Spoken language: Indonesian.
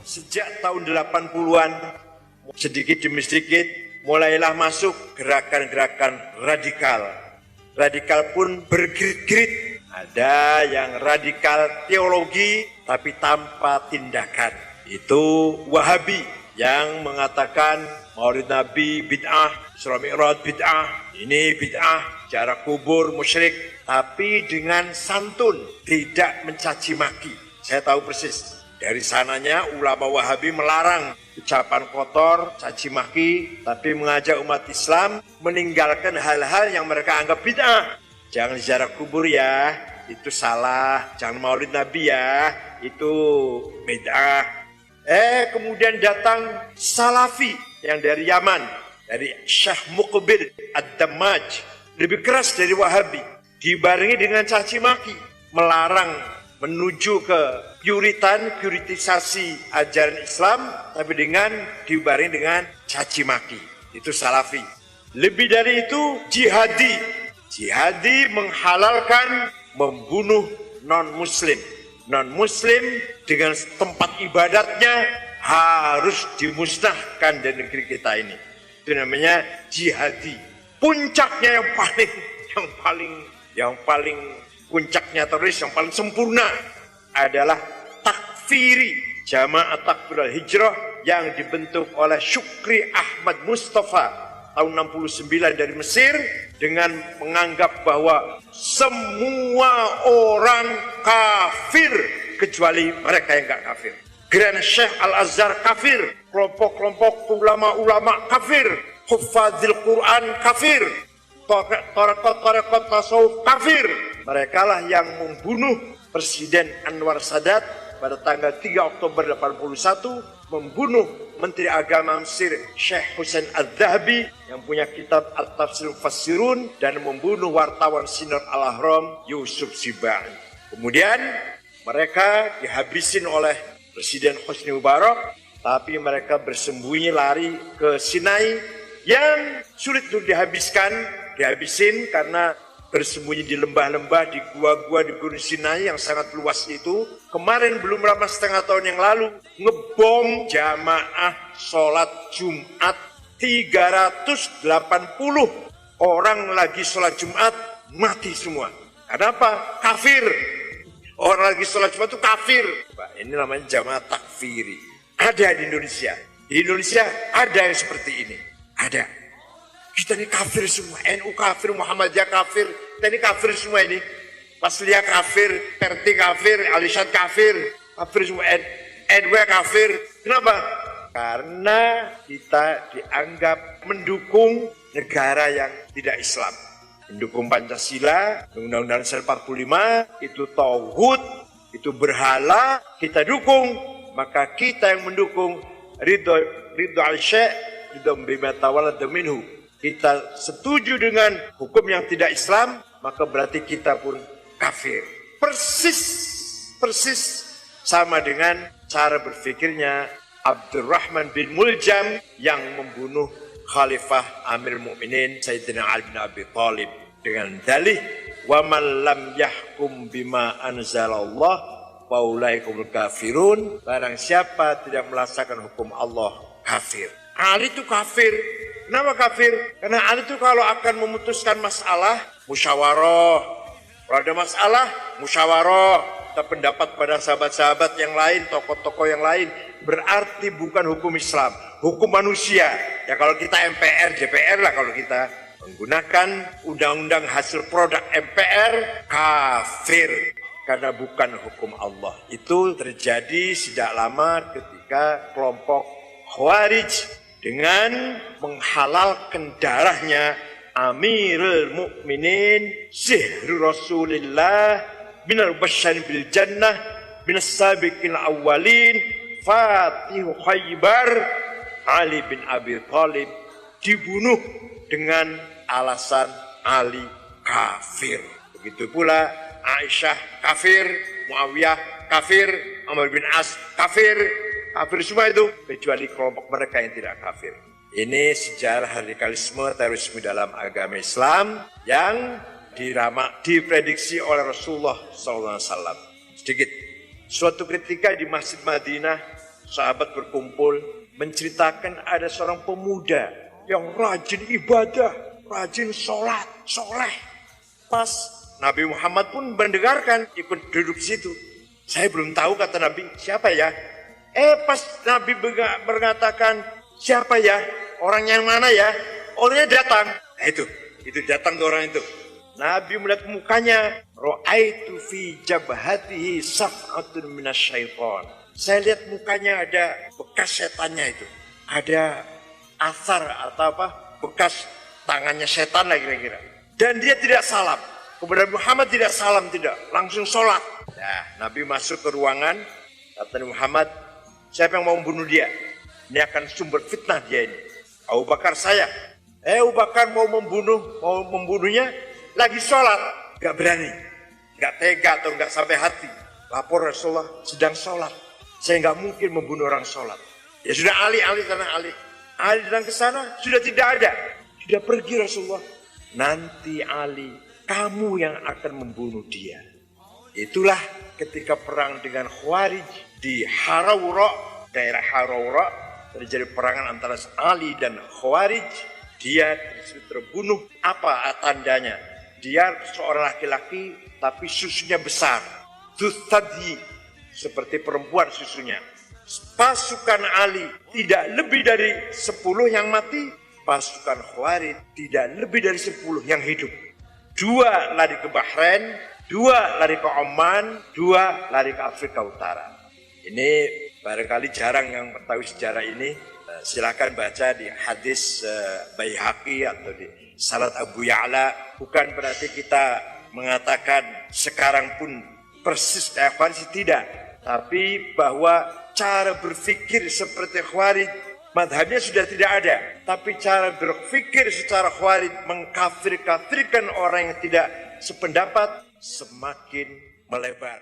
sejak tahun 80-an, sedikit demi sedikit, mulailah masuk gerakan-gerakan radikal. Radikal pun bergrit-grit. Ada yang radikal teologi, tapi tanpa tindakan. Itu Wahabi yang mengatakan Maulid Nabi bid'ah, Isra Mi'raj bid'ah, ini bid'ah, ziarah kubur musyrik, tapi dengan santun, tidak mencaci maki. Saya tahu persis. Dari sananya ulama Wahabi melarang ucapan kotor, caci maki, tapi mengajak umat Islam meninggalkan hal-hal yang mereka anggap bid'ah. Jangan ziarah kubur ya, itu salah. Jangan Maulid Nabi ya, itu bid'ah. Kemudian datang Salafi yang dari Yaman, dari Syekh Muqbil Ad-Dammaj, lebih keras dari Wahabi, dibarengi dengan caci maki, melarang menuju ke puritisasi ajaran Islam, tapi dibarengi dengan caci maki. Itu Salafi. Lebih dari itu jihadi menghalalkan membunuh non-muslim. Non-muslim dengan tempat ibadatnya harus dimusnahkan dari negeri kita ini. Itu namanya jihadi. Puncaknya yang paling puncaknya teroris yang paling sempurna adalah takfiri Jamaah Takfir Al-Hijrah yang dibentuk oleh Syukri Ahmad Mustafa tahun 69 dari Mesir, dengan menganggap bahwa semua orang kafir kecuali mereka yang enggak kafir. Grand Syekh Al-Azhar kafir, kelompok-kelompok ulama-ulama kafir, Huffazil Quran kafir, tarekat tasawuf kafir. Mereka lah yang membunuh Presiden Anwar Sadat pada tanggal 3 Oktober 81, membunuh Menteri Agama Mesir Syekh Hussein Al-Dhahabi yang punya kitab At-Tafsir Mufassirun, dan membunuh wartawan Sinar Al-Ahram Yusuf Sibai. Kemudian mereka dihabisin oleh Presiden Hosni Mubarak, tapi mereka bersembunyi lari ke Sinai yang sulit untuk dihabisin karena bersembunyi di lembah-lembah, di gua-gua di Gunung Sinai yang sangat luas itu. Kemarin belum lama, setengah tahun yang lalu, ngebom jamaah sholat Jumat. 380 orang lagi sholat Jumat mati semua. Kenapa? Kafir. Orang lagi sholat Jumat itu kafir. Ini namanya jamaah takfiri. Ada di Indonesia. Di Indonesia ada yang seperti ini. Ada. Kita ini kafir semua, NU kafir, Muhammadiyah kafir, kita ini kafir semua ini. Paslia kafir, Perti kafir, Alisad kafir semua, NW kafir. Kenapa? Karena kita dianggap mendukung negara yang tidak Islam. Mendukung Pancasila, Undang-Undang 45, itu tauhid, itu berhala, kita dukung. Maka kita yang mendukung ridho al-syekh, ridho bima tawallada minhu. Kita setuju dengan hukum yang tidak Islam, maka berarti kita pun kafir. Persis sama dengan cara berpikirnya Abdurrahman bin Muljam yang membunuh Khalifah Amir Mu'minin Sayyidina Ali bin Abi Thalib dengan dalih wa man lam yahkum bima anzalallah fa ulaikumul kafirun. Barang siapa tidak melaksanakan hukum Allah, kafir. Ali itu kafir. Kenapa kafir? Karena Ali itu kalau akan memutuskan masalah, musyawarah. Kalau ada masalah, musyawarah. Kita pendapat pada sahabat-sahabat yang lain, tokoh-tokoh yang lain. Berarti bukan hukum Islam, hukum manusia. Ya kalau kita MPR, DPR lah kalau kita menggunakan undang-undang hasil produk MPR, kafir. Karena bukan hukum Allah. Itu terjadi sejak lama ketika kelompok Khawarij dengan menghalalkan darahnya Amirul Mukminin Zihru Rasulillah minal basyari bil jannah minas sabiqil awwalin Fatihu Khaybar Ali bin Abi Thalib dibunuh dengan alasan Ali kafir. Begitu pula Aisyah kafir, Muawiyah kafir, Amr bin As kafir. Kafir semua itu, kecuali kelompok mereka yang tidak kafir. Ini sejarah radikalisme terorisme dalam agama Islam yang diprediksi oleh Rasulullah SAW. Sedikit, suatu ketika di Masjid Madinah, sahabat berkumpul menceritakan ada seorang pemuda yang rajin ibadah, rajin sholat, soleh. Pas Nabi Muhammad pun mendengarkan, ikut duduk di situ. Saya belum tahu, kata Nabi, siapa ya? Pas Nabi mengatakan, siapa ya? Orang yang mana ya? Orangnya datang. Nah, itu datang ke orang itu. Nabi melihat mukanya, ra'aitu fi jabhatihi saf'atun minasyaiton. Saya lihat mukanya ada bekas setannya itu. Ada asar atau apa? Bekas tangannya setan lah kira-kira. Dan dia tidak salam. Kemudian Muhammad tidak salam, tidak. Langsung sholat. Nah, Nabi masuk ke ruangan. Kata Muhammad, siapa yang mau membunuh dia? Ini akan sumber fitnah dia ini. Abu Bakar saya. Abu Bakar mau membunuhnya. Lagi sholat. Gak berani. Gak tega atau gak sampai hati. Lapor Rasulullah sedang sholat. Saya nggak mungkin membunuh orang sholat. Ya sudah Ali sana Ali datang ke sana, sudah tidak ada. Sudah pergi Rasulullah. Nanti Ali, kamu yang akan membunuh dia. Itulah ketika perang dengan Khawarij di Harawra, daerah Harawra, terjadi perangan antara Ali dan Khawarij. Dia terbunuh. Apa tandanya? Dia seorang laki-laki tapi susunya besar. Tustadhi. Seperti perempuan susunya. Pasukan Ali tidak lebih dari 10 yang mati. Pasukan Khawarij tidak lebih dari 10 yang hidup. 2 lari ke Bahrain, 2 lari ke Oman, 2 lari ke Afrika Utara. Ini barangkali jarang yang mengetahui sejarah ini. Silakan baca di hadis Baihaqi atau di Salat Abu Ya'la. Bukan berarti kita mengatakan sekarang pun persis kayak Khawarij, tidak. Tapi bahwa cara berpikir seperti Khawarij, madhabnya sudah tidak ada. Tapi cara berpikir secara Khawarij mengkafir-kafirkan orang yang tidak sependapat semakin melebar.